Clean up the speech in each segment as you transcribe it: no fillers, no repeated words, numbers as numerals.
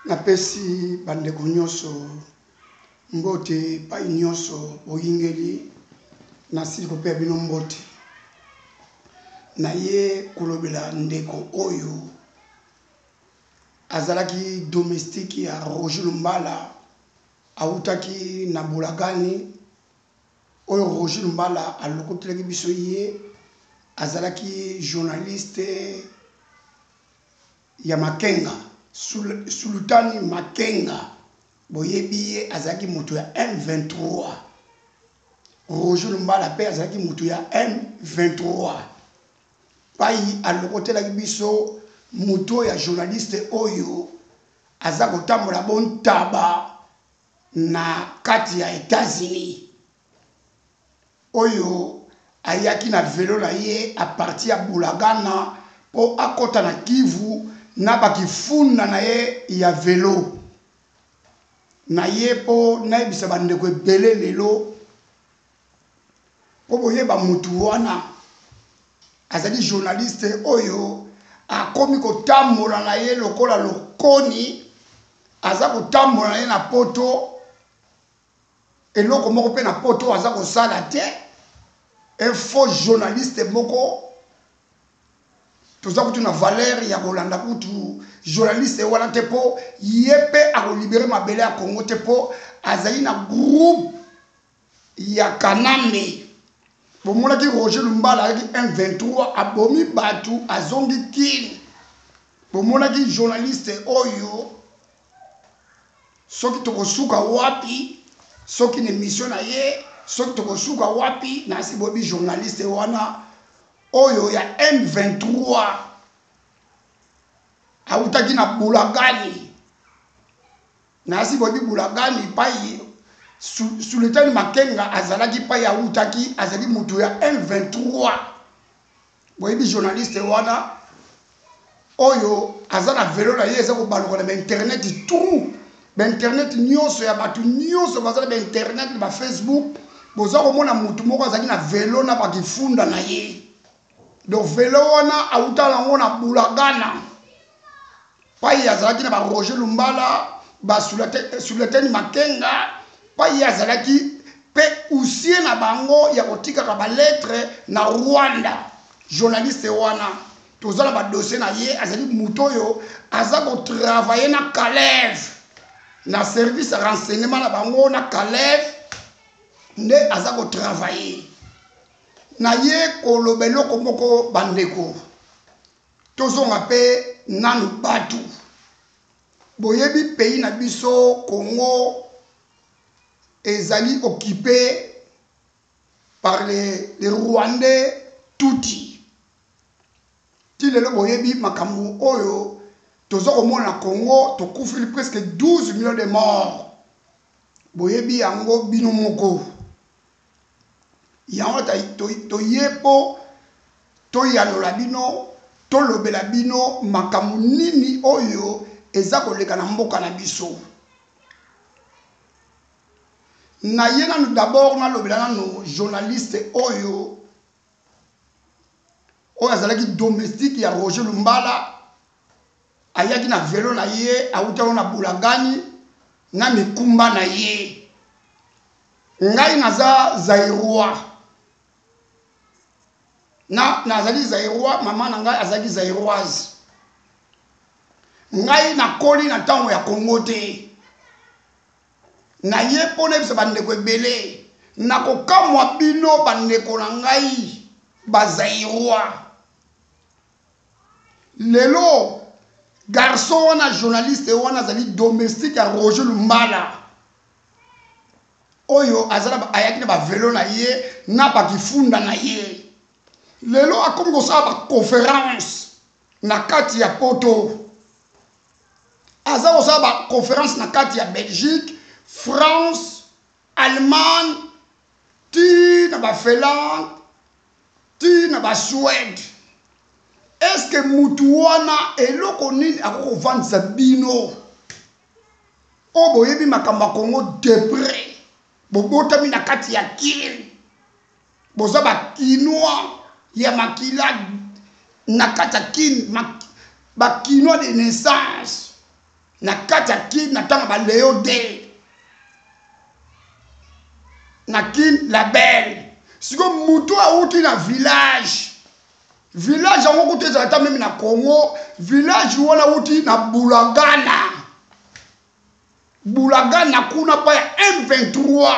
Napesi bandeko nyonso mbote pai nyonso boyingeli nasili kopea bino mbote na ye kolobela ndeko oyo azalaki domestique ya Roger Lumbala autaki na Bulagani oyo Roger Lumbala alokotelaki biso ye azalaki journaliste ya Makenga Sultani Makenga boyebi ye azalaki moto ya M23 Roger Lumbala pe azalaki moto ya M23 pai alokotelaki biso moto ya journaliste oyo aza kotambola bon taba na kati ya États-Unis oyo ayaki na velo na ye a partir ya Bulagana po akota na Kivu na bakifunda na ye ya velo na ye po naibisa bandeko ebele lelo po boyeba mutu wana azali journaliste oyo akomi kotambola na ye lokola lokoni aza kotambola na ye na poto eloko moko pe na poto aza kosala te un faux journaliste moko toza kutu na valeur ya kolanda kutu journaliste wana te po yepe akolibere mabele ya Congo te po azali na groupe ya Kanambe bomonaki Roger Lumbala avec M23 abomi batu azongi kini bomonaki journaliste oyo soki tokosuka wapi soki ne mission na ye soki tokosuka wapi na sibobi journaliste wana oyo ya M23 autaki na Bulagani na sibobi Bulagani pai Sultani Makenga azalaki pai autaki azali mutu ya M23 boyebi journaliste wana oyo azana velo na ye eza kobaluka na internet tout internet nyonso ya batu nyonso bazala ba internet ba Facebook boza komona mutu moko azali na velo na bakifunda na ye donc velo wana autala ngo na Bulagana pai azalaki na ba Roger Lumbala ba Sultani Makenga pai azalaki pe usie na bango ya kotika ba lettre na Rwanda journaliste wana tozala ba dossier na ye azali mutoyo aza ko travailler na Kalev na service renseignement na bango na Kalev nde aza ko travailler na ye kolobeloko moko bandeko tozonga pe nanu batu boyebi pays na biso Congo ezali occupé par les Rwandais Tutsi ti lelo boyebi makambo oyo toza komona na Congo tokufili presque 12 millions de morts boyebi yango bino moko yango toyepo toyanola bino tolobela bino makambo nini oyo eza koleka na mboka na biso na ye nanu d'abord nalobela nanu journaliste oyo azalaki domestique ya Roger Lumbala ayaki na velo na ye autaki na Bulagani na mikumba na ye ngai naza Zaïrois nazali Zaïrois mama na ngai azalaki Zaïroise ngai nakoli na ntango ya Congo te na ye pona bisa bandeko ebele nakokamwa bino bandeko na ngai bazaïrois lelo garçon wana journaliste wana azali domestique ya Roger Lumbala oyo azala ayaki na bavelo na ye na bakifunda na ye lelo akomi kosala baconférence na kati ya poto aza kosala baconférence na kati ya Belgique France Allemagne ti na ba Finlande ti na ba Suède est-ce que mutu wana eloko nini akokovandisa bino o boyebi makambo ya Congo de près bobotami na kati ya kini boza bakinois ya makila na kati ya kini bakinois de naissance na kati ya kin na tanga ba leo de na kin la belle siko mutu auti na village yango kuteza ata meme na Congo village wana uti na Bulagana kuna pa ya M23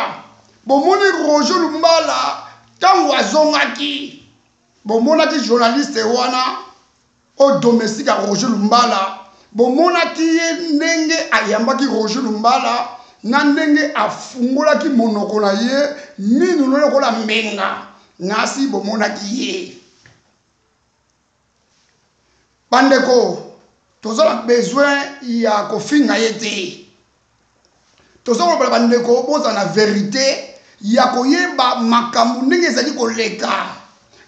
bomoni Roger Lumbala tango azongaki bomonaki journaliste wana o domestique a Roger Lumbala bomonaki ye ndenge ayambaki Roger Lumbala na ndenge afungolaki monoko na ye minu lokola mbenga ngasi bomonaki ye bandeko tozala besoin ya kofinga ye te tozala bandeko boza na vérité ya koyeba makambo ndenge ezali koleka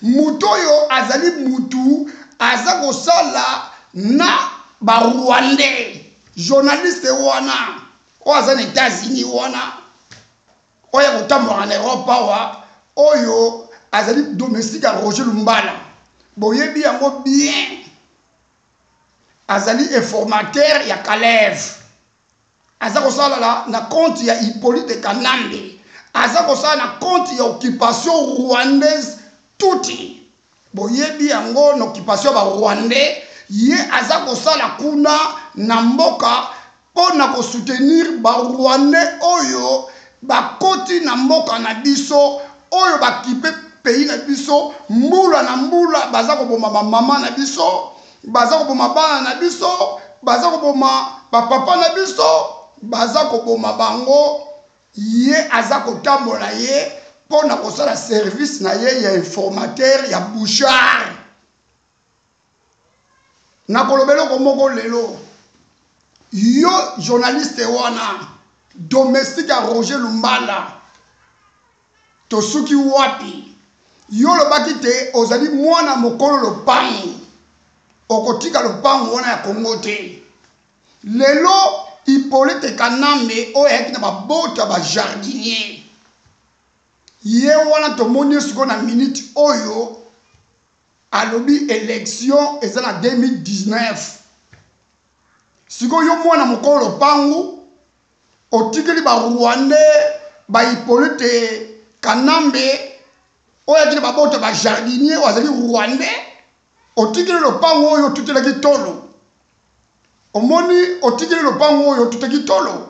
mutu oyo azali mutu aza kosala na barwandais journaliste wana oyo aza na États-Unis wana oyo akotambola na Europe awa oyo azali domestique ya Roger Lumbala boyebi yango bien azali informateur ya Kalev aza kosala na compte ya Hippolyte Kanambe aza kosala na compte ya occupation rwandaise tuti boyebi yango na occupation ba rwandais ye aza kosala kuna na mboka pona ko soutenir ba rwandais oyo bakoti na mboka na biso oyo bakipe pays na biso mbula na mbula baza koboma ba mama na biso baza koboma bana na biso baza koboma ba papa na biso baza koboma bango ye aza kotambola ye pona kosala service na ye ya informateur ya bouchard na kolobelo komoko lelo yo journaliste wana domestique ya Roger Lumbala tosuki wapi yo lobaki te ozali mwana mokolo lopango okotika lopango wana ya Kongo te lelo Hippolyte Kanambe oyo ayaki na babota ba jardinier ye wana tomoni siko na minute oyo alobi élection eza na 2019 siko yo mwana mokolo lopango otikeli ba rwandais ba Hippolyte Kanambe oyo ayaki na babota ba jardinier ozali rwandais otikeli lopango oyo tutelaki tolo omoni otikeli lopango oyo tuteki tolo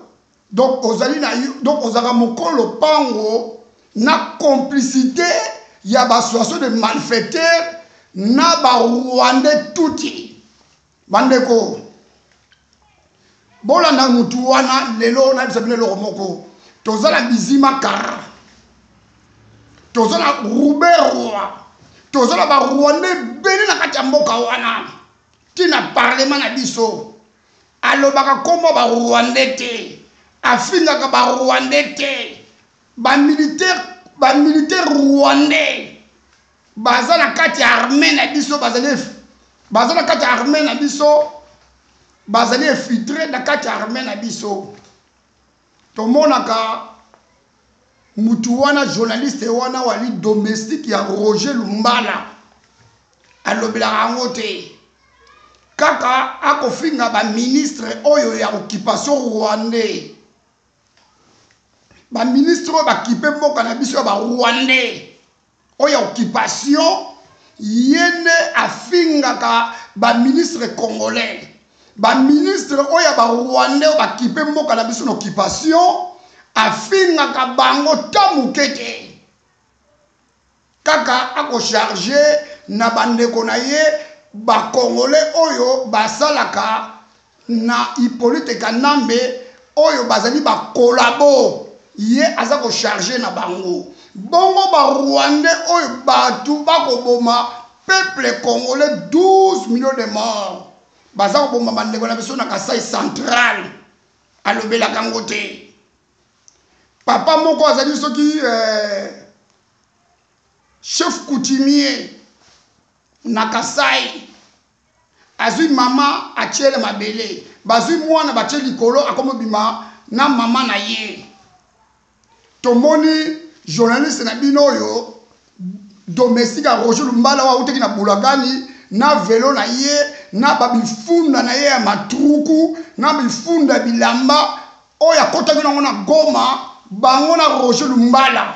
donc ozali na donc ozaka mokolo lopango na complicité ya bassociation de malfaiteurs na ba rwandais tuti bandeko bolanda mutu wana lelo na bisabine loko moko tozala bizima kara tozala Robert Roi tozala ba rwandais beni na kati ya mboka wana tina parlement na biso alobaka kombo ba rwandais te afingaka ba rwandais te ba militaire rwandais baza na kati ya armée na biso baza na kati ya armée na biso bazali infiltré na kati ya armée na biso tomonaka mutu wana journaliste wana wali domestique ya Roger Lumbala alobelaka yango te kaka akofinga ba ministre oyo ya occupation rwandais ba ministre oyo bakipe mboka na biso ya ba rwandais oyo ya occupation yende afingaka ba ministre congolais ba ministre oyo ya ba rwandais oyo bakipe mboka na biso na occupation afingaka bango tamuke te kaka akocharge na bandeko na ye bakongolais oyo basalaka na Hippolyte Kanambe oyo bazali bakolabo ye aza kocharge na bango bongo ba rwandais oyo batu bakoboma peuple congolais 12 millions de morts baza koboma bandeko na biso na Kasai central alobelaka ngo te papa moko azali soki chef coutumier na Kasai azui mama atiele mabele bazui mwana batie likolo akomobima na mama na ye tomoni journaliste na bino oyo domestique a Roger Lumbala wa uteki na Bulagani na velo na ye na babifunda na ye ya matruku na bifunda bilamba oyo akotaki nango na Goma bango na Roger Lumbala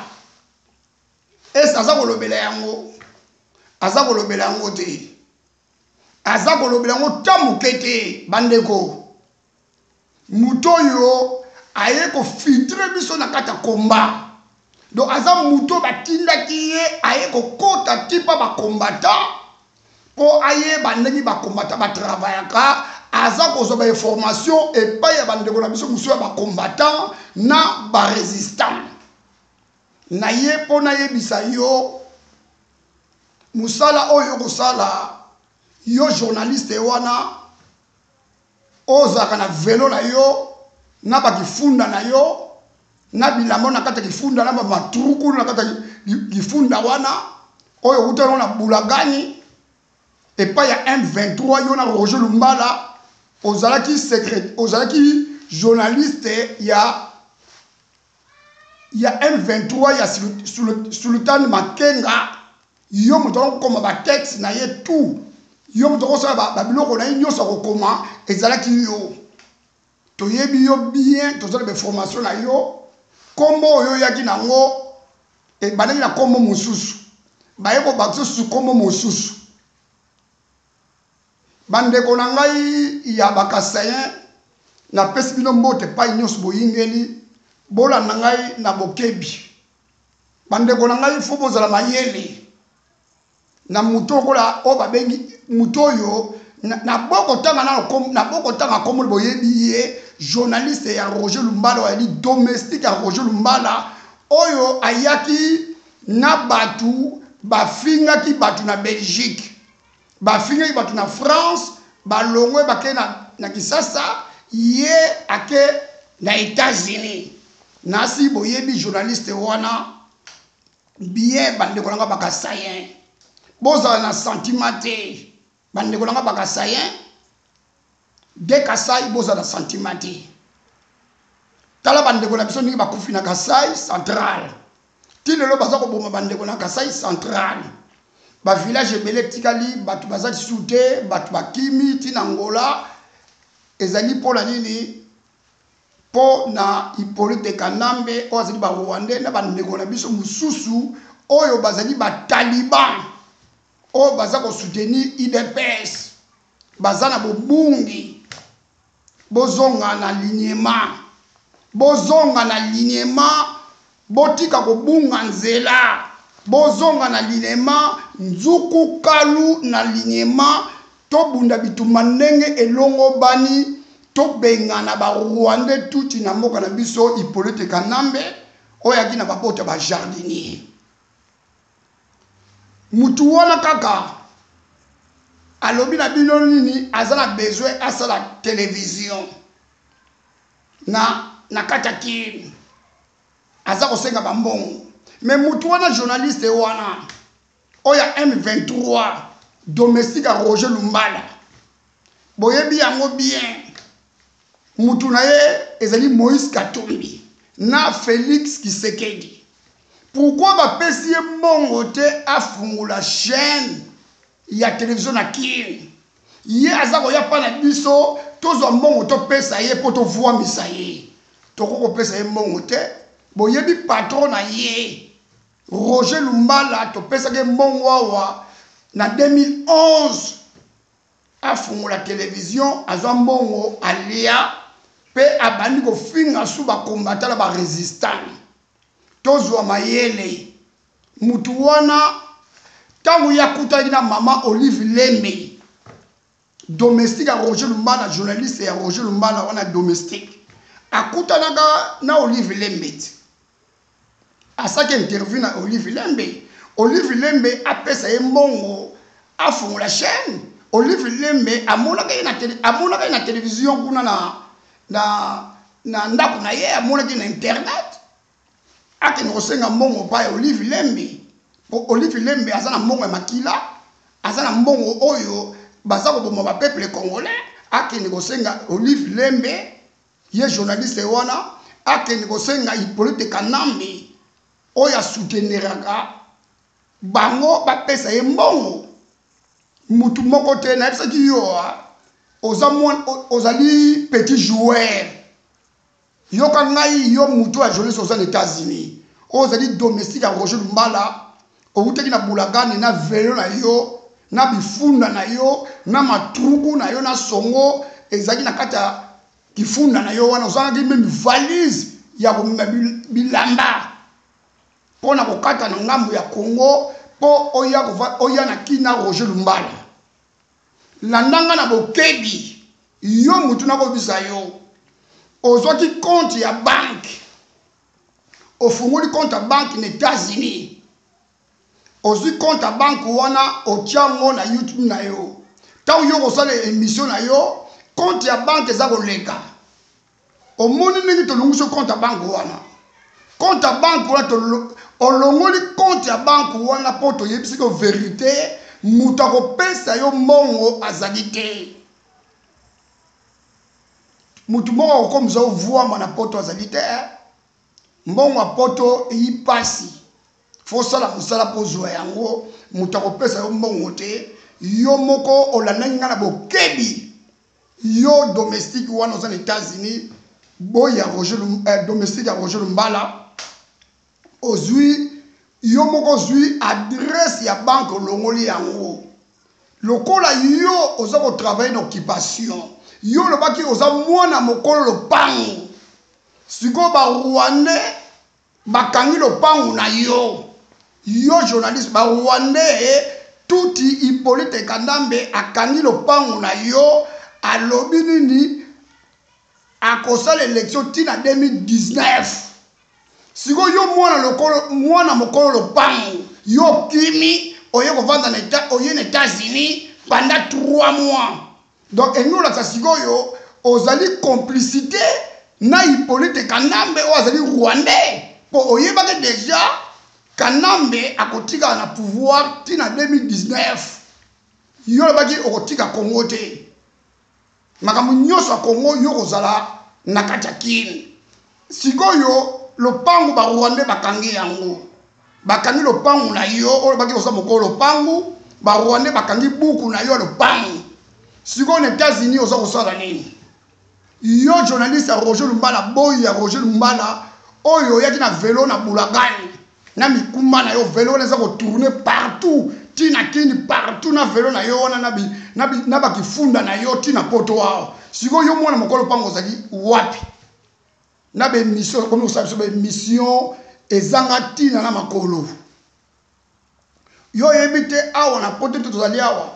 ese aza kolobela yango te aza kolobela yango tamuke te bandeko mutu oyo aye kofiltre biso na kati ya komba donc aza mutu batindaki ye aye kokota tipa bakombata mpo ayeba ndenge bakombata batravaillaka aza kozwa bainformation epai ya bandeko na biso mosusu ya bakombatan na barésistant na ye mpo nayebisa yo mosala oyo kosala yo journaliste wana ozalaka na velo na yo na bakifunda na yo na bilamba na kati ya kifunda na bamatruku na kati ya kifunda wana oyo kutango na Bulagani epai ya M23 yo na Roger Lumbala ozalaki journaliste ya M23 ya Sultan Makenga yo moto okoma ba texte na ye tout yo moto okosala babiloko na ye nyonso akokoma ezalaki yo toyebi yo bien tozala bainformation na yo kombo oyo yaki nango ebandaki na kombo mosusu baye kobakisa susu kombo mosusu bandeko na ngai ya bakasayen napesi bino mbote pai nyonso boyingeli bolanda ngai na bokebi bandeko na ngai fo bozala mayele na mutu okola oyo babengi mutu oyo na bokotanga kombo boyebi ye journaliste ya Roger Lumbala oyali domestique ya Roger Lumbala oyo ayaki na batu bafingaki batu na Belgique bafingaki batu na France balongwe bake na Kisasa ye ake na États-Unis nasi boyebi journaliste wana bien bandeko nanga bakasayen bozala na sentiment te bandeko nanga bakasayen de Kasai bozala na sentiment te tala bandeko na biso ndenge bakufi na Kasai central ti lelo baza koboma bandeko na Kasai central ba village ebele tikali batu baza lisusu te batu bakimi ti na Angola ezali mpola nini mpo na Hippolyte Kanambe oyo azali barwandais na bandeko na biso mosusu oyo bazali bataliban oyo baza kosoutenir UDPS baza na bobungi bozonga na lignema botika kobunga nzela bozonga na lignema nzuku kalu na lignema tobunda bitumba ndenge elongo bani tobengana barwandais tuti na mboka na biso Hippolyte Kanambe oyo yaki na babota bajardinier mutu wana kaka alobi na bino nini aza na besoin asala télévision na kati ya kini aza kosenga bambongo mais mutu wana journaliste wana oyo M23 domestique ya Roger Lumbala boyebi yango bien mutu na ye ezali Moïse Katumbi na Félix Tshisekedi pourquoi bapesi ye mbongo te afungula chaîne ya télévision na kini ye aza koya pa na biso tozwa mbongo topesa ye mpo tovuamisa ye tokokopesa ye mbongo te boyebi patron na ye Roger Lumbala topesaki mbongo awa na 2011 afungula télévision azwa mbongo alia pe abandi kofinga su bakombata la barésistant tozwa mayele mutu wana tangu yakutaki na mama Olive Lembe domestique ya Roger Lumbala journaliste ya Roger Lumbala wana domestique akutanaka na Olive Lembe asaki interview na Olive Lembe apesa ye mbongo afungula chaîne Olive Lembe amonaka ye na télévision kuna na ndako na ye amonaki na internet akende kosenga mbongo pa ya Olive Lembe aza na mbongo ya makila aza na mbongo oyo baza koboma ba peuple congolais akende kosenga Olive Lembe ye journaliste wana akende kosenga Hippolyte Kanambe oyo asouteniraka bango bapesa ye mbongo mutu moko te na yebisa ki yo ozali petit joueur yoka ngai yo mutu a jeunesse aux États-Unis ozali domestique à Roger Lumbala outeki na bulagane na velo na yo na bifunda na yo na matruku na yo na songo ezaki na kata kifunda na yo wana ozangaki même valise ya komema bilamba pona kokata na ngambo ya Congo po oya na kina Roger Lumbala landanga na bokebi yo mutu na kobisa yo ozwaki compte ya banque ofungoli compte ya banque na États-Unis ozwi compte ya banque wana otiango na YouTube na yo tango yo kosala émission na yo compte ya banque eza koleka omoni ndenge tolongisi compte ya banque wana compte ya banque wana olongoli compte ya banque wana po toyebisi ko vérité mutu akopesa yo mbongo azali te mutu moko akokomisa ovwama na poto azali te mbongo ya poto eyipasi fosala mosala pozwa yango mutu akopesa yo mbongo te yo moko olandaki nga na bokebi yo domestique wana oza na États-Unis boya domestique ya Roger Lumbala ozwi yo moko ozwi adresse ya banque olongoli yango lokola yo oza kotravaille na occupation yo lobaki oza mwana mokolo lopango sikoyo barwandais bakangi lopango na yo journaliste barwandais tuti Hippolyte Kandambe akangi lopango na yo alobi nini akosala élection tina 2019 sikoyo yo mwana mokolo lopango yo kimi oye kovanda na États-Unis pendant 3 mois donc enolakisa sikoyo ozali complicité na Hippolyte Kandambe oyo azali rwandais po oyebaki déjà Kandambe akotika na pouvoir tina 2019 yo lobaki okotika Congo te makambo nyonso ya Congo yo kozala na kati ya kini sikoyo lopango barwandais bakangi yango bakangi lopango na yo oyo lobaki oza mokolo lopango barwandais bakangi buku na yo lopango sikoyo na États-Unis oza kosala nini yo journaliste ya Roger Lumbala boy ya Roger Lumbala oyo oyaki na velo na bulagani na mikumba na yo velo eza kotourne partout tina kini partout na velo na yo wana na bakifunda na yo tina poto wao sikoyo yo mwana mokolo pango ozali wapi na bemission komi kosabiso bemission ezanga tina na makolo yo yebi te awa na poto te tozali awa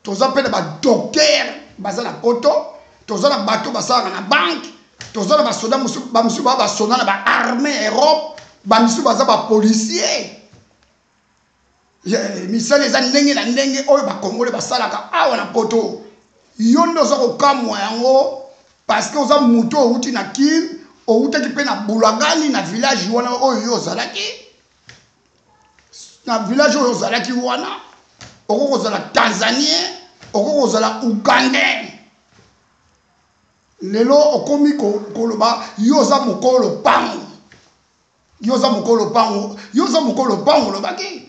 toza mpe na badocteur baza na poto toza na bato basalaka na banke toza na basoda bamisu baa basoda na baarmée Europe bamisu baza bapolisier misala eza ndenge na ndenge oyo bakongole basalaka awa na poto yo nde oza kokamwa yango parce que oza mutu outi na kine outaki mpe na bulagani na village wana oyo yo ozalaki na village oyo ozalaki wana oko kozala tanzanien oko kozala ugandais lelo okomi koloba yo oza mokolo lopango yo oza mokolo lopango yo oza mokolo lopango lobaki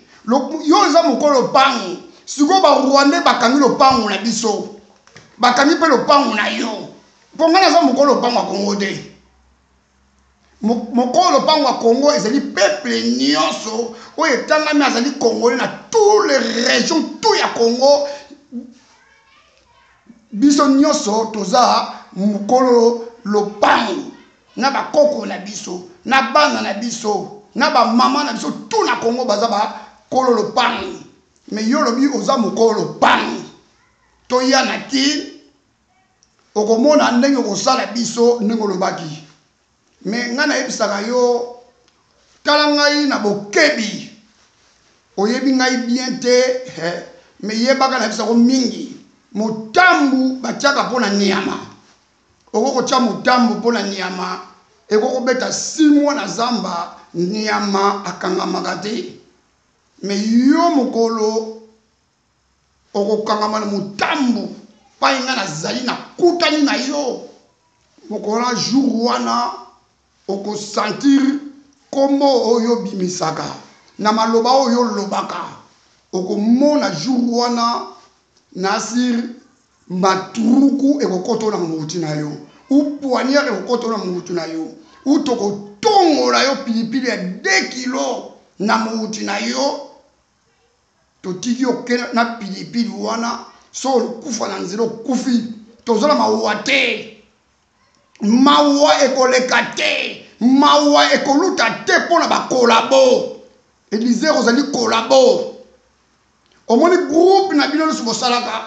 yo oza mokolo lopango sikoyo barwandais bakangi lopango na biso bakangi mpe lopango na yo mpo ngai naza mokolo lopango ya Congo te mokolo lopango ya Congo ezali peuple nyonso oyo etangami azali congolais na tous les régions tout ya Congo biso nyonso toza mokolo lopango na bakoko na biso na bana na biso na bamama na biso tout na Congo baza bakolo lopango mais yo lobi oza mokolo lopango toya na kini okomona ndenge okosala biso ndenge olobaki mais ngai nayebisaka yo tala ngai na bokebi oyebi ngai bien te mais yebaka nayebisako mingi motambu batiaka mpo na nyama okokotia motambu mpo na nyama ekokobeta 6 mois na zamba nyama akangamaka te mais yo mokolo okokangama na motambu pai nga nazali na kutani na yo mokolo na jour wana okosentir kombo oyo bimisaka na maloba oyo lobaka okomona jour wana Nasir matruku ekokoto na mouti na yo. Ou poignard ekokoto na mouti na yo. Ou toko tongo la yo pilipili ya 2 kilos na mouti na yo. Totiki yo kena na pilipili wana. So kufa na nzelo kufi. Tozola mawa te. Mawa ekoleka te. Mawa ekoluta te pona ba kolabo. Elise Rosalie kolabo. Omoni groupe na bino lusu bosalaka.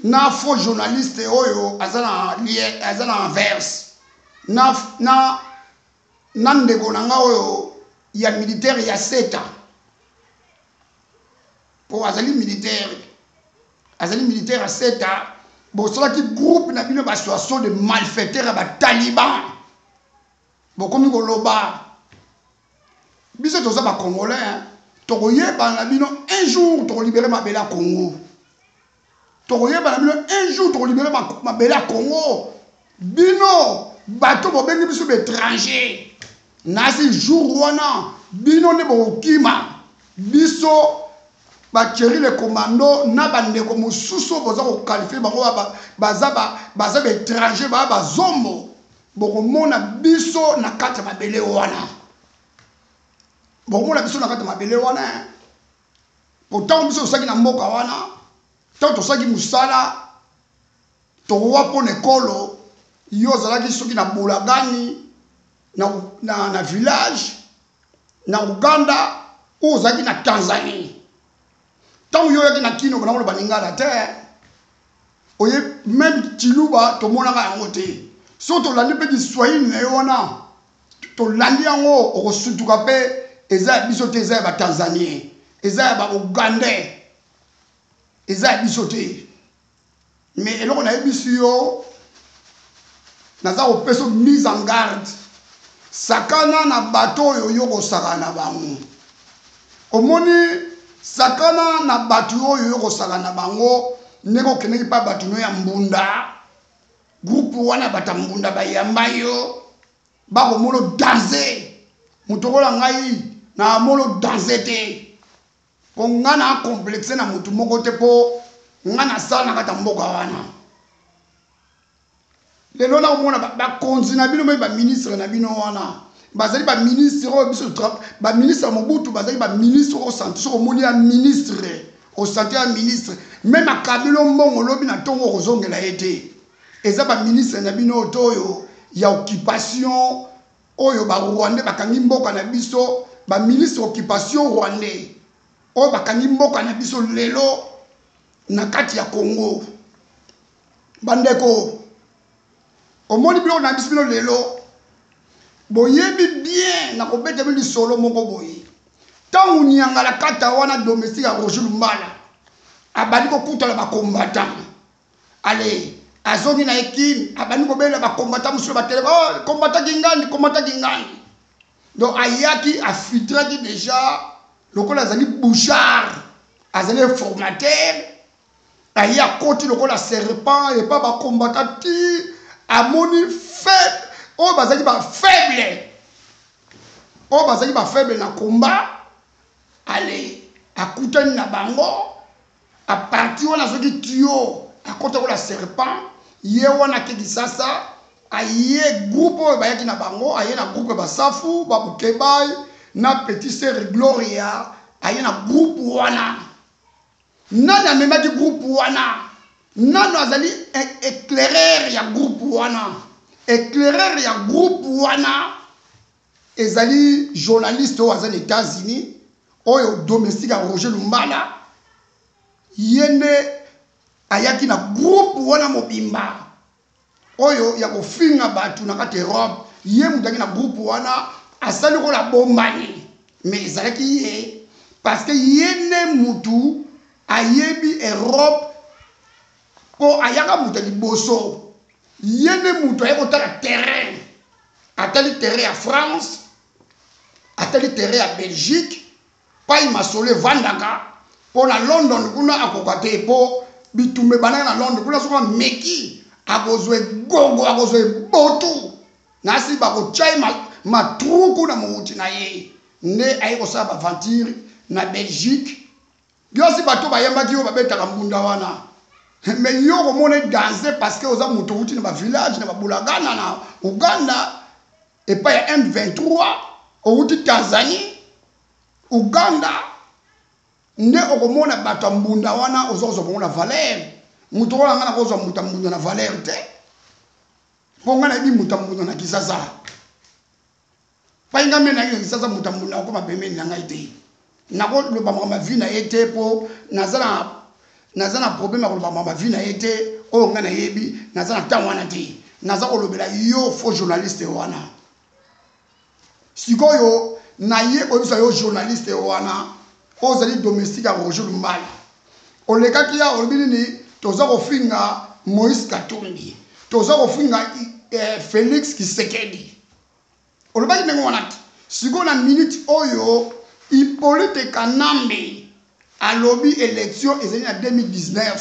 Na faux journaliste oyo azana Anvers. Na ndeko nanga oyo ya militaire ya seta. Po azali militaire à seta. Bosalaki groupe na bino association de malfaiteurs ba taliban. Bokomi koloba. Biso toza ba congolais hein. Tokoyeba na bino un jour toko libérer mabela Congo. Tokoyeba na bino un jour toko libérer mabela Congo. Bino bato bobengi biso étranger. Nasi jour wana bino ne bokima. Biso ba chéri le commando na bandeko mosusu boza ko qualifier bango baza étranger ba zombo. Bokomona biso na kati mabele wana. Bokomona biso na kati mabele wana. Pourtant biso osaki na mboka wana. Tant tosaki musala. Towa po nekolo. Yo zalaki soki na Bulagani na village na Uganda ou ozalaki na Tanzanie. Tant yo yaki na kino bona baningala te. Oye même Chiluba to monaka yango te. So to landi pe Kiswahili na yo wana. To landi yango okosutuka pe eza biso te eza ba Tanzanien. Eza ba Ugandais. Eza biso te. Mais eloko na biso yo naza opeso mise en garde. Sakana na bato yo kosakana bango. Omoni sakana na bato yo kosakana bango neko keneki pa bato ya mbunda. Groupe wana bata mbunda bayamba yo. Bako mono danser. Mutokola ngai na mono danser te. Po ngana complexe na mutu moko te po ngana sala na kata mboka wana. Lelo na omona ba konzi na bino ba ministre na bino wana. Bazali ba ministre o biso ba ministre Mobutu bazali ba ministre o santé so omoni ya ministre o santé ya ministre même akabilo mbongo lobi na tongo kozongela ete. Eza ba ministre na bino otoyo ya occupation oyo ba Rwanda bakangi mboka na biso ba ministre occupation rwandais. Oyo bakangi mboka na biso lelo na kati ya Congo. Bandeko omoni bilo na biso lelo boyebi bien na kobeta bili solo moko boye. Tangu nyangala kata wana domestique ya Roger Lumbala abandi ko kutala ba combattant. Allez azongi na ekini abandi ko bela ba combattant musulo ba tele oh combattant kingani. Donc ayaki afiltraki déjà lokola azali bouchard azali formateur aya koti lokola serpent et pas ba combattant ti amoni faible. Oh bazali ba faible. Oh bazali ba faible na combat. Allez, akutani na bango. A partir wana soki tio akota ko la serpent, ye wana keki sasa, aye groupe ba yaki na bango, aye na groupe ba Safu, ba Bukebai, na Petit Sœur Gloria, aye na groupe wana. Nana memaki groupe wana. Nana azali éclaireur ya groupe wana. Éclaireur ya groupe wana ezali journaliste aux États-Unis oyo domestique à Roger Lumbala yene ayaki na groupe wana mobimba oyo ya kofinga batu na kati Europe ye mutaki na groupe wana asali ko la bombani mais ezalaki ye parce que yene mutu ayebi Europe ko ayaka mutali boso. Yene mutu ayekotala terrain. Atali terrain à France. Atali terrain à Belgique. Pa imasole vandaka. Po na London kuna akokate po bitume banana na London kuna soka meki akozwe gogo akozwe botu. Nasi bako chai matruku na mouti na ye. Ne ayekosala aventure na Belgique. Yosi bato bayamba ki yo babeta kambunda wana. Mais yo komone danser parce que oza moto uti na ba village na ba bulagana na Uganda et pas ya M23 outi Tanzanie Uganda nde okomona bato mbunda wana ozozo bona valeur moto wana ngana kozo muta mbunda na valeur te ponga na bi muta mbunda na kisasa painga mena ile kisasa muta mbunda ko mabemeni na ngai te nako lo ba ma vie na ete po nazana problème ko ba ma vie na ete o ngana yebi nazana tangwana te naza ko lobela yo faux journaliste wana sikoyo na ye ko bisa yo journaliste wana ozali domestique a Roger Lumbala oleka kia olbini toza ko finga Moïse Katumbi toza ko finga Félix Tshisekedi olobaki nengo wana siko na minute oyo Hippolyte Kanambe alobi élection ezali na 2019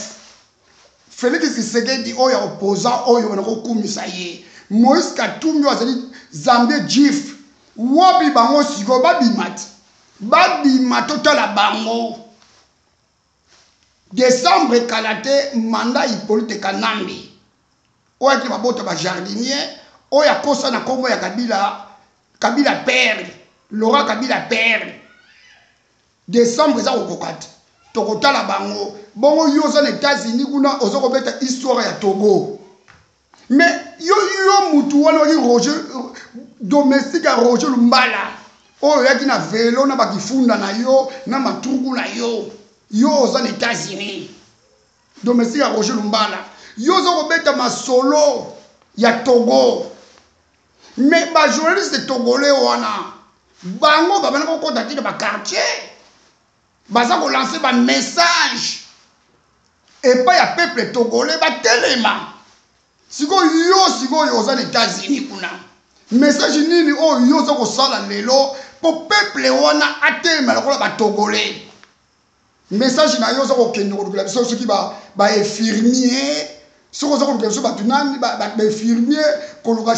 Félix Tshisekedi oyo opposant oyo wana ko kumisa ye Moïse Katumbi azali Zambie jif wabi bango siko babima totala bango décembre kalate mandat Hippolyte Kanambe oya ki babota ba jardinier oya kosa na kombo ya Kabila père Laurent Kabila père décembre za okokata tokotala bango bongo yoza na États-Unis kuna ozoko beta histoire ya Togo mais yo mutu wana ki Roger domestique à Roger Lumbala oyo yaki na velo na bakifunda na yo na matuku na yo oza na États-Unis domestique à Roger Lumbala yo zoko beta masolo ya Togo mais ba journaliste togolais wana bango babana ko contacter ba quartier baza ko lancer ba message et pas ya peuple togolais ba telema siko yo oza na États-Unis kuna message nini oyo yo zoko sala lelo po peuple wana atema lokola ba togolais message na yo zoko kende ko la biso soki ba infirmier soko zoko ko ba tunani ba infirmier ko le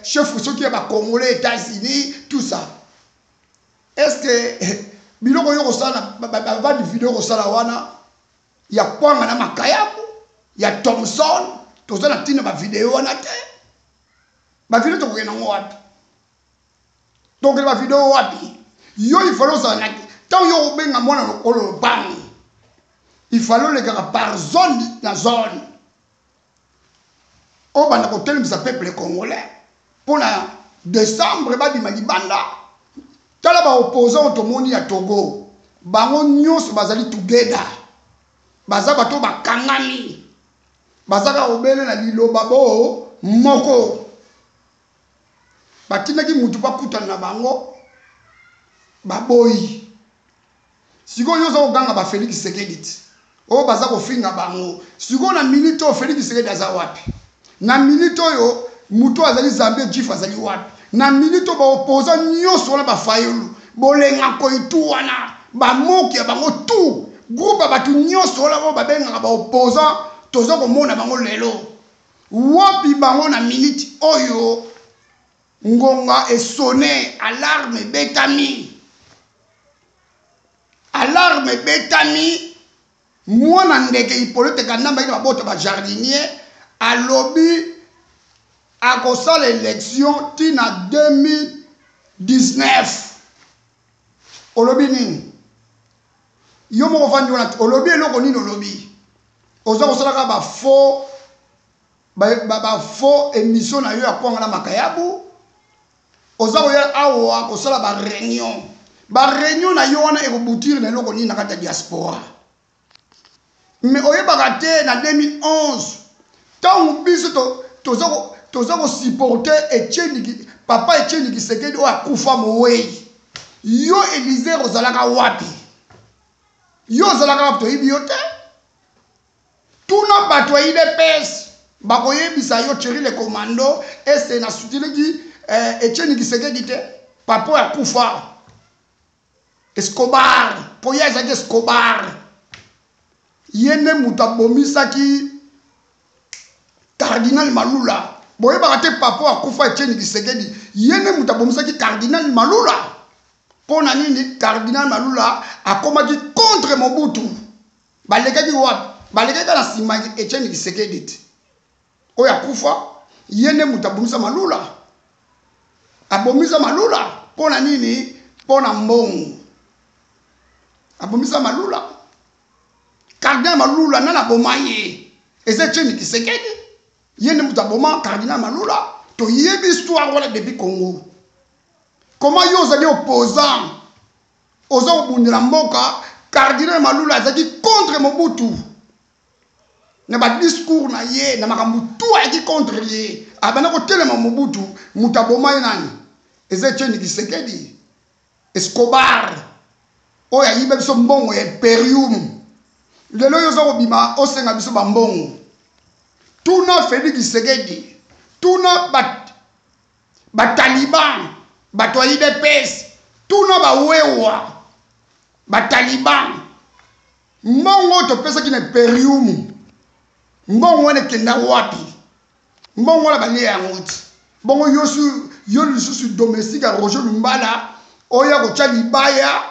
chef soki ba congolais États-Unis tout ça est-ce que biloko yo ko sala ba di vidéo ko sala wana ya kwanga na makayabu ya Thompson toza na tina ba vidéo wana te ba vidéo to kena ngwapi donc ba vidéo wapi yo il faut ça na tant yo benga mwana lokolo bang il faut le gars par zone na zone o bana ko telemisa peuple congolais pour la décembre ba di malibanda tala ba opposant tomoni ya Togo bango nyos bazali together baza bato bakangami bazaka obele na liloba bo moko batinaki mutu bakutana na bango baboyi siko yo zo ganga ba Félix Tshisekedi o baza ko finga bango siko na minute o Félix Tshisekedi aza wapi na minute yo mutu azali Zambie jif azali wapi na minute ba opposant nyoso na ba fayulu bolenga ko itu wana ba moki bango tout groupe ba tu nyoso la ba benga ba opposant tozo ko mona bango lelo wapi bango na minute oyo ngonga e sonné alarme betami mwana ndeke Hippolyte Kanambe ba bota ba jardinier alobi akosala élection tina 2019 olobi nini yo moko vandi wana olobi eloko nini olobi oza kosalaka ba faux émission na yo ya kwanga na makayabu oza koya awa kosala ba réunion na yo wana ekobutire na eloko nini na kati ya diaspora mais oyebaka te na 2011 ntango biso toza kosupporte papa Etienne Tshisekedi oyo akufa mowei yo Élysée ozalaka wapi yo ozalaka wapi toyebi yo te tuna bato ya UDPS bakoyebisa yo Thierry le commando ese na soutenaki Etienne Tshisekedi te papa oyo akufa Escobar po ye ezalaki Escobar ye nde moto abomisaki Cardinal Malula boyebaka te papa oyo akufa Etienne Tshisekedi ye nde moto abomisaki Cardinal Malula Pour nani Cardinal Malula a combattu contre Mobutu. Balekaki wapi? Balekaki na sima Etienne Tshisekedi. Oya kufa yene mutabumisa Malula. Abomisa Malula pour nani pour na mbongo. Abomisa Malula. Cardinal Malula nana bomaye. Etienne Tshisekedi. Yene mutaboma Cardinal Malula. To yebi histoire wala depuis Congo. Comment yo zali opposant aux obundira mboka Cardinal Malula azaki contre Mobutu. Na ba discours na ye na makambu tout aki contre ye. Abana ko telema Mobutu mutaboma nani? Etienne Tshisekedi. Escobar. Oya yibe biso mbongo ya Imperium. Lelo yo zo bima osenga biso bambongo. Tuna Félix Tshisekedi. Tuna bat Taliban. Bato IDPS, tuna bawewa, bataliban, mbongo to pesa kina Imperium, mbongo wane kenda wapi, mbongo wana bale ya ngoti, mbongo yo lisusu domestique a Roger Lumbala, oya kocha libaya,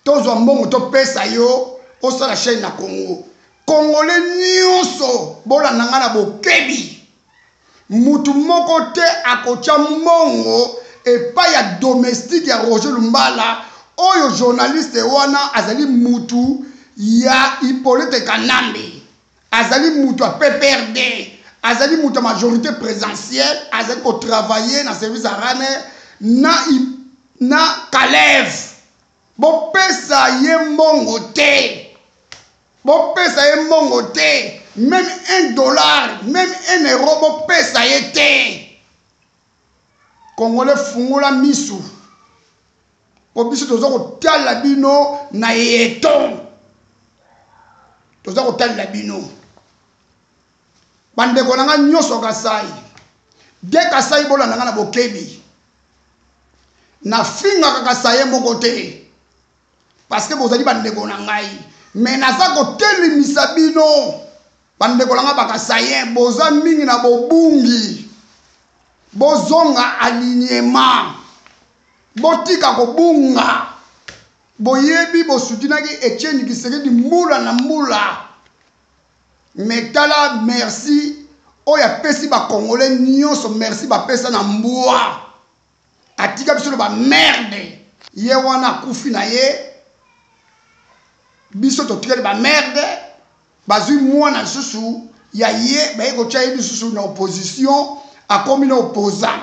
tozo mbongo to pesa yo, osala chaîne na Congo, Congolais nyonso, bola nangana bokebi, mutu moko te akocha mbongo epai ya domestique ya Roger Lumbala oyo journaliste wana azali mutu ya Hippolyte Kanambe azali mutu a PPRD azali mutu a majorité présidentielle azali ko travailler na service arane na Kalev bo pesa ye mbongo te bo pesa ye mbongo te. Même $1, même €1, bon pesa été. Congolais fungola misu. Obiso toza ko tala bino na yeton. Toza ko tala bino. Bande ko nanga nyoso kasai. De kasai bola nanga na bokebi. Na finga kasai moko te. Parce que bozali bande ko nangai. Mais naza ko telimisa bino. Bande kolanga bakasayen boza mingi na bobungi bozonga alignement botika kobunga boyebi bosutinaki Etienne Tshisekedi mbula na mbula metala merci oya pesi ba Congolais nyonso merci ba pesa na mbwa atika biso ba merde ye wana kufi na ye biso to tikali ba merde. Bazui mwana lisusu ya ye baye ko chaye lisusu na opposition a komi na opposant.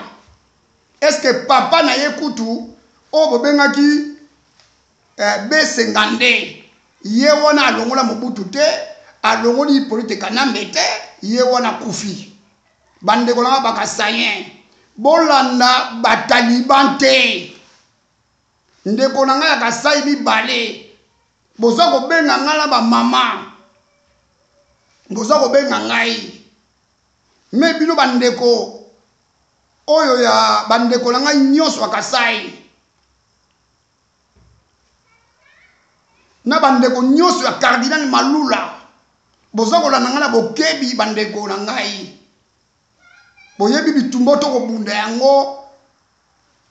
Est-ce que papa na ye kutu o bobengaki B50 ye wana alongola Mobutu te alongoli Hippolyte Kanambe te ye wana kufi. Bande kolanga bakasayen bolanda bataliban te ndeko nanga ya kasai bibale boza ko benga ngala ba mama boza ko benga ngai me bino bandeko oyo ya bandeko na ngai nyonso akasai na bandeko nyonso ya Cardinal Malula boza ko landa ngala bokebi bandeko na ngai boyebi bitumbo to ko bunda yango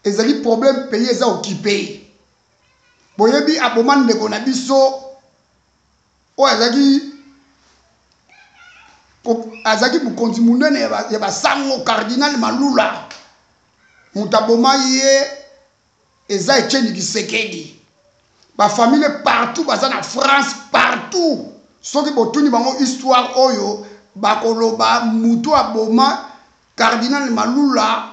ezali problème pays eza occupé boyebi abomandeko na biso o azaki bukonzi munene ya basango Cardinal Malula mutaboma ye eza Etienne Tshisekedi ba famille partout baza na France partout soki botuni bango histoire oyo bakoloba mutu aboma Cardinal Malula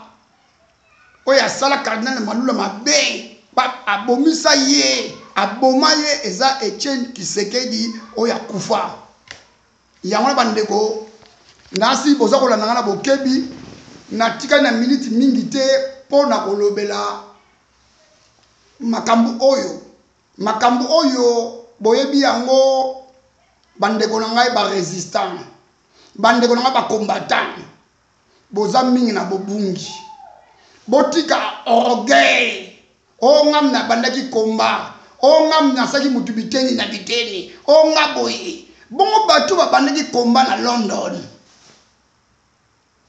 oyo asala Cardinal Malula mabe abomisa ye aboma ye eza Etienne Tshisekedi oyo akufa yango bandeko nasi boza kolanda ngana bokebi natika na minute mingi te pona kolobela makambu oyo boyebi yango bandeko na ngai ba resistant bandeko na ngai ba combattant boza mingi na bobungi botika orgueil o ngam na bandaki komba o ngam na saki mutu biteni na biteni o ngaboye bongo batu babandaki komba na London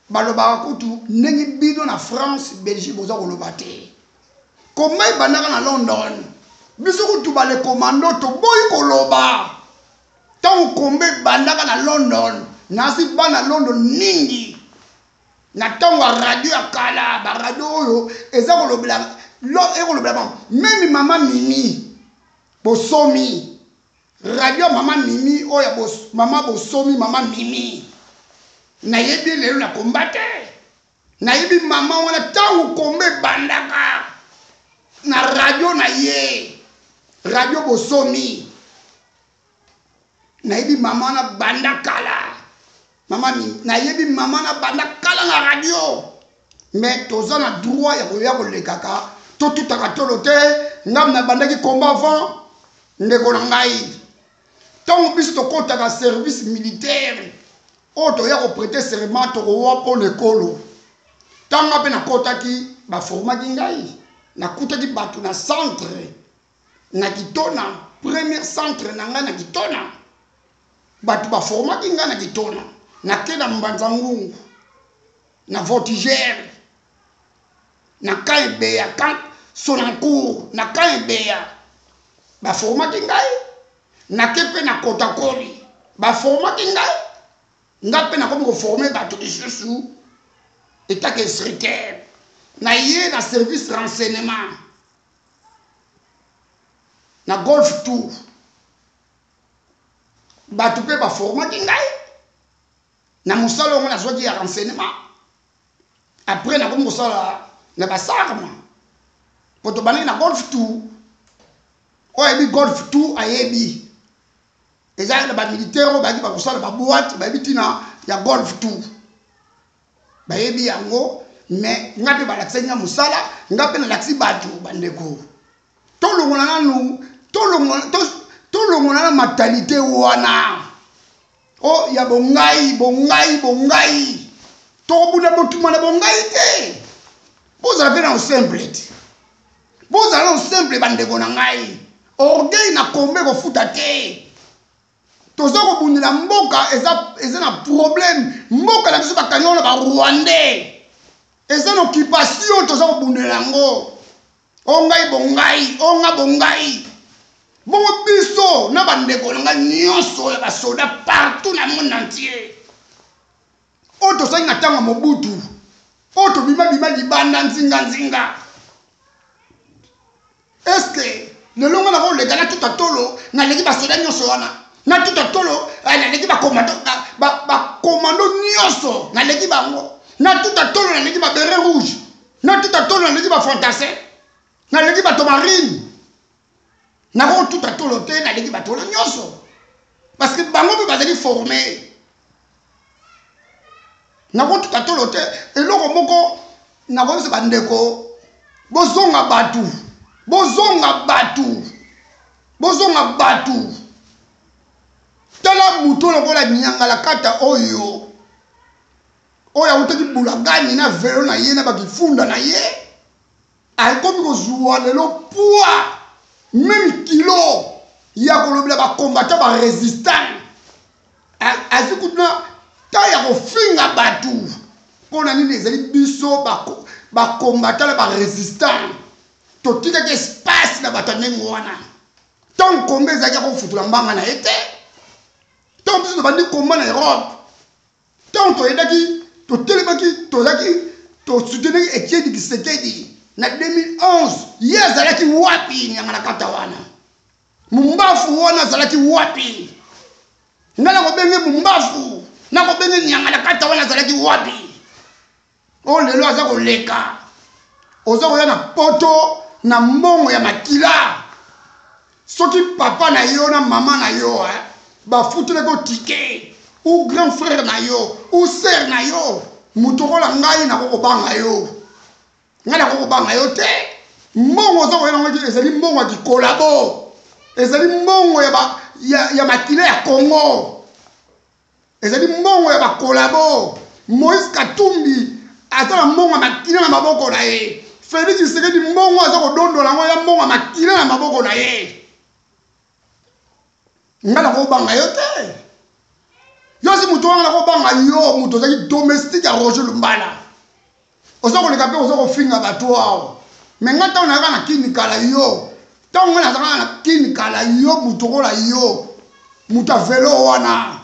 baloba kutu ndenge bino na France Belgique boza koloba te Comment il bandaka na London? Biso kutuba le commando to boy koloba. Tant combe bandaka na London. Nasi bana London ningi. Na tango radio akala ba radio yo eza kolobela lo e kolobela même mama Mimi bosomi radio mama Mimi oya bos mama bosomi mama Mimi na yebi lelo na kombate na yebi mama wana tango kombe bandaka na radio na ye radio bosomi na yebi mama na bandakala mama na yebi mama na bandakala na radio mais toza na droit ya koya kolekaka to tutaka tolo te ngam na bandaki komba avant ndeko na ngai tant biso to kotaka service militaire o to ya ko prêter serment to ko pour l'école tant ape na kotaki ba formaki ngai na kutaki batu na centre na Kitona premier centre na ngai na Kitona batu ba formaki ngai na Kitona na kena Mbanzangungu na Vortigère na Kaebeya kan Sonancourt na Kaebeya ba formaki ngai na kepe na Kotakoli ba formaki ngai ngape na komi ko former batu lisusu état que secrétaire na ye na service renseignement na Golf Tour batu pe ba formaki ngai na musala on a zwaki ya renseignement après na komi musala na basarma poto bani na Golf Tour o ebi Golf Tour ayebi eza na ba militaire ba ki ba musala ba boîte ba bitina ya Golf Tour ba yebi yango mais ngape ba laksenya musala ngape na laksi batu bandeko to longona nanu to longona na mentalité wana oh ya bongai to buna botuma na bongai te vous avez un simple bandeko na ngai orgueil na kombe ko futa te tozo ko bunila mboka eza na problème mboka na biso bakanyola ba Rwandais eza na occupation tozo ko bunela ngo ongai bongai bongo biso na bandeko nga nyonso ya basoda partout na monde entier oto sangi na tanga Mobutu oto bima libanda nzinga est-ce que le longa na ko le gana tout atolo na leki basoda nyonso wana na tout atolo na leki ba commando nyonso na leki bango na tout atolo na leki ba beret rouge na tout atolo na leki ba fantassin na leki ba tomarine na ko tout atolo te na leki ba tolo nyonso parce que bango be bazali formé na ko tout atolo te eloko moko na ko se bandeko bozonga batu tala muto lokola nyangala kata oyo utaki bulagani na velo na ye na bakifunda na ye akomi kozwa lelo poids même kilo ya kolobela ba combattant ba résistant azikuna ta ya kofinga batu pona nini ezali biso ba combattant ba résistant to tika ke espace na batu ndenge wana tant kombe ezaki ko futula mbanga na ete tant biso bandi komba na Europe tant to edaki to telemaki to zaki to soutenir Etienne Tshisekedi na 2011 ye zalaki wapi nyanga na kata wana mumbafu wana zalaki wapi ngala ko benge mumbafu na ko benge nyanga na kata wana zalaki wapi o lelo aza ko leka oza ko yana poto na mbongo ya makila soki papa na yo na mama na yo ba futule ko ticket ou grand frère na yo ou sœur na yo mutokola ngai na ko banga yo ngana ko banga yo te mbongo zo ko yana ngaki ezali mbongo ki kolabo ezali mbongo ya makila ya Congo ezali mbongo ya ba kolabo Moïse Katumbi atala mbongo makila na maboko na ye Félix Tshisekedi mbongo aza ko dondola ngo ya mbongo makila na maboko na ye ngala ko banga yo te yosi muto ngala ko banga yo muto zaki domestique ya Roger Lumbala ozo ko leka pe ozo ko finga batu wao mais ngata on a na kini kala yo tant on a na kini kala yo mutokola yo muta vélo wana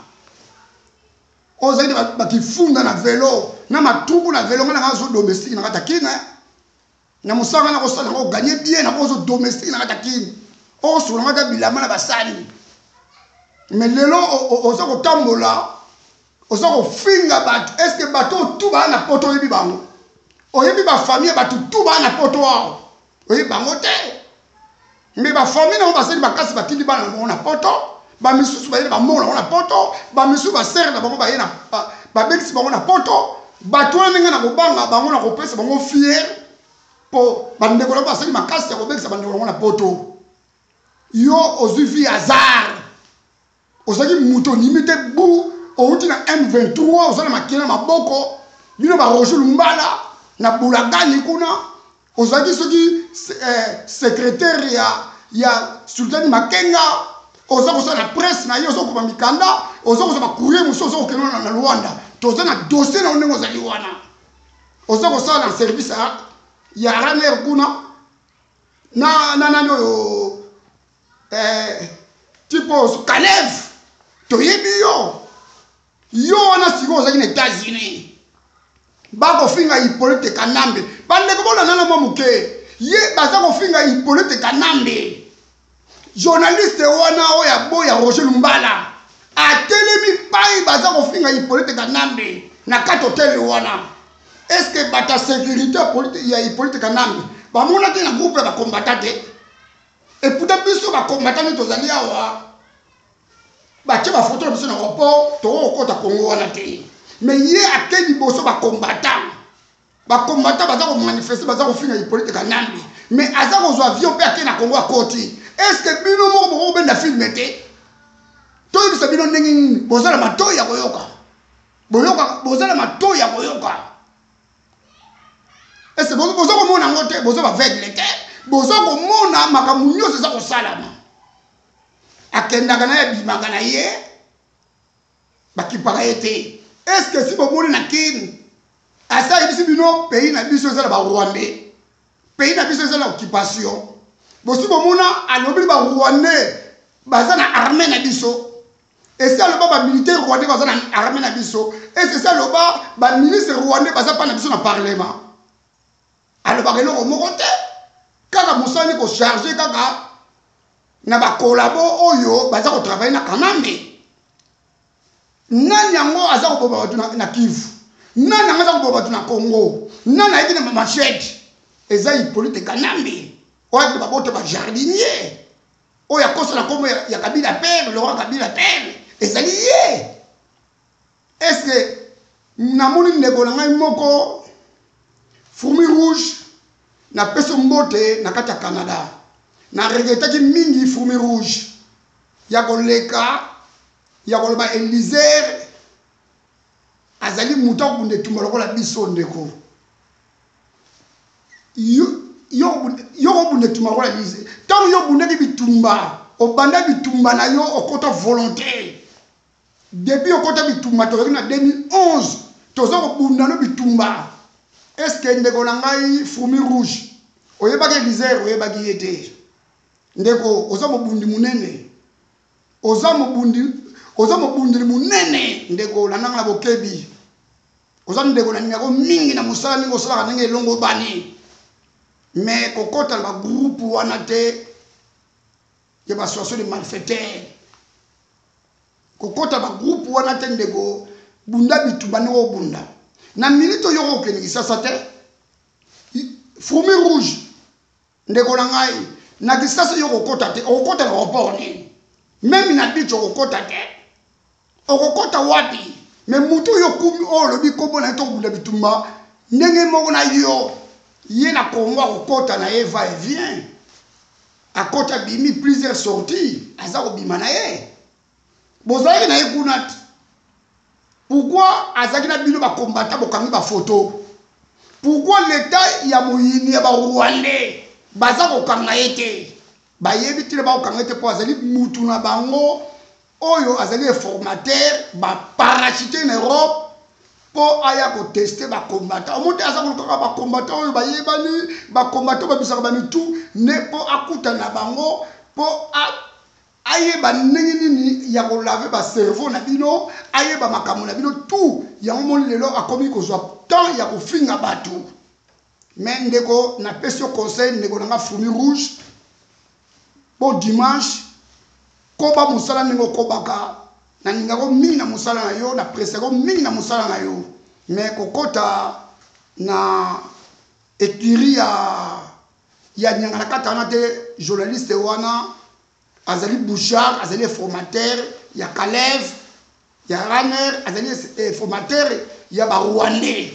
ozali ba kifunda na vélo na matubu na vélo ngana zo domestique na kata kini na musanga na ko sala ko gagner bien na ko zo domestique na kata kini o so na kata bilama na basali mais lelo oza ko tambola oza ko finga bato est-ce que bato tout ba na poto yebi bango oyebi ba famille bato tout ba na poto wao oyebi bango te mais ba famille na basali bakasi batindi bana na poto ba misusu ba yena ba mona na poto ba misusu ba serre na bango ba yena ba bexi bango na poto bato ninga na kobanga bango na kopesa bango fier po bandeko na basali makasi ya kobexi bandeko na poto yo ozuvi hasard ozaki muto limite bu outi na M23 ozala makina maboko bino ba Roger Lumbala na Bulagani kuna ozaki soki secrétaire ya Sultani Makenga ozako sa na presse na yo ozako ba mikanda ozako sa ba courrier muso ozako kena na Rwanda toza na dossier na ondengo zali wana ozako sa na service ya raner kuna na yo tipo Kalev toyebi yo wana siko ozaki na États-Unis bako finga Hippolyte Kanambe bandeko bona nana mamuke ye bazako finga Hippolyte Kanambe journaliste wana oya boya Roger Lumbala atelemi pai bazako finga Hippolyte Kanambe na kato hotel wana est-ce que bata sécurité politique ya Hippolyte Kanambe ba mona te na groupe ba combattant et pourtant biso ba combattant tozali awa bache ba photo biso na rapport to okota Congo wana te mais ye akeli boso ba combattant baza ko manifester baza ko finga Hippolyte Kanambe mais aza ko zo avion pe akena Congo akoti est-ce que bino moko boko benda film te to bisa bino ndenge bozala matoya koyoka bozala matoya koyoka est-ce que bozo ko mona ngote bozo ba vegle te bozo ko mona makambo nyonso za ko salama akenda kana ya bimanga na ye bakipaka ete est-ce que si bomoni na kini asa ibisi bino pays na biso ezala ba Rwandais pays na biso ezala occupation bosi bomona alobi ba Rwandais baza na armée na biso et ça le ba militaire rwandais baza na armée na biso et c'est ça le ba ministre rwandais baza pa na biso na parlement alors ba keloko moko te kaka musani ko charger kaka na ba collabo oyo baza ko travailler na Kanambe nani yango aza ko boba watu na Kivu nani aza ko boba watu na Congo nani aiki na machete eza Hippolyte Kanambe oyo ba bote ba jardinier oyo akosa na kombo ya Kabila père le roi Kabila père ezali ye est-ce que namoni ndeko na ngai moko Fourmi Rouge na peso mbote na kati ya Canada na regretaki mingi Fourmi Rouge ya koleka ya koloba Elizer azali muta kunde tumba lokola biso ndeko yo bunde tumba lokola Elizer tant yo bunde bitumba obanda bitumba na yo okota volontaire depuis okota bitumba to na 2011 tozo ko bunda no bitumba est-ce que ndeko na ngai Fourmi Rouge oyeba ke Elizer oyeba ki yete ndeko oza mobundi munene oza mobundi munene ndeko na nanga bokebi oza ndeko na nyako mingi na musala ningo sala kanenge elongo bani mais kokota ba groupe wana te ya ba association de malfaiteurs kokota ba groupe wana te ndeko bunda bitumba ngo bunda na milito yoko keniki sasa te Fourmi Rouge ndeko na ngai na kisasa yoko kota te okota na rapport ni même na bicho okota te okota wapi mais mutu yo kumi lobi kombo na to bunda bitumba ndenge moko na yo ye na Congo okota na Eva et vient akota bimi plusieurs sorties aza ko bima na ye bozali na ekunat pourquoi azaki na bino ba combattant bokangi ba photo pourquoi l'état ya moyini ya ba Rwandais baza ko kanga ete bayebi tile ba ko kanga ete po azali mutu na bango oyo azali formateur ba parachuter en Europe po aya ko tester ba combattant omonte aza ko lokoka ba combattant oyo bayebani ba combattant ba bisaka ba mitu ne po akuta na bango po ayeba ndenge nini ya kolave ba cerveau na bino ayeba makambo na bino tout yango moni lelo akomi kozwa temps ya kofinga bato mais ndeko na pesi yo conseil ndeko nanga fourmi rouge po dimanche koba musala ndenge okobaka na ningako mingi na musala na yo na preseko mingi na musala na yo mais kokota na écurie ya nyanga na kata wana te journaliste wana azali Bouchard azali formateur ya Kalev ya Raner azali formateur ya ba Rwandais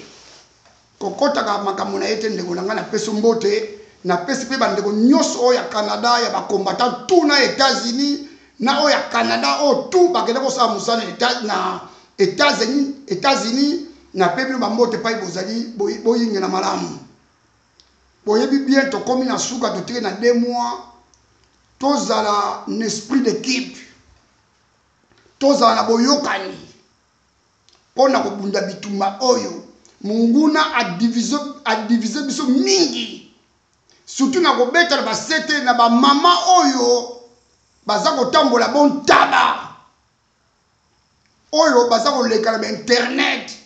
kokota ka makambo na yete ndeko nanga na peso mbote na pesi pe bandeko nyonso ya Canada ya ba combattant tout na États-Unis na o ya Canada o tout bakende ko sa musana na États-Unis na pepe ba mbote pa ibozali boyinga na malamu boyebi bien to komi na suka to tire na 2 mois tozala un esprit d'équipe tozala na boyokani pona kobunda bitumba oyo munguna a divisé biso mingi surtout na kobeta na basete na ba mama oyo baza kotambola bon taba oyo baza koleka na internet